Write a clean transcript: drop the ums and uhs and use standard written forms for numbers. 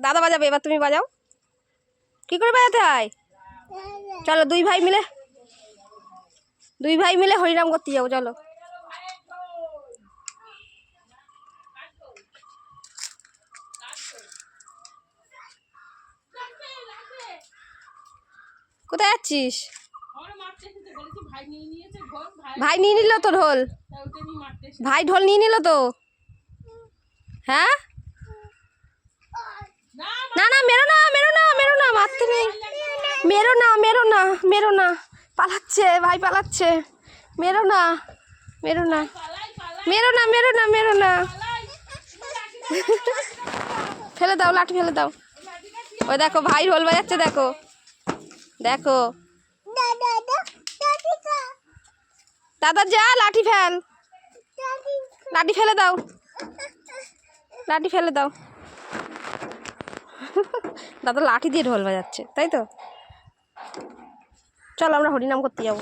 দাদা বাজাবে, এবার তুমি বাজাও। কি করে বাজাতে হয়? চলো দুই ভাই মিলে হরিনাম করতে যাবো, চলো। কোথায় যাচ্ছিস? ভাই নিয়ে নিল তো ঢোল, ভাই ঢোল নিয়ে নিল তো। হ্যাঁ, না না, মেরো না, মারতে নেই, মেরো না, পালাচ্ছে ভাই, পালাচ্ছে। মেরো না, ফেলে দাও, লাঠি ফেলে দাও। ওই দেখো ভাই ঢোল বাজাচ্ছে, দেখো দেখো। দাদা যা, লাঠি ফেল, লাঠি ফেলে দাও, দাদা লাঠি দিয়ে ঢোল বাজাচ্ছে, তাই তো। চলো আমরা হরিনাম করতে যাবো।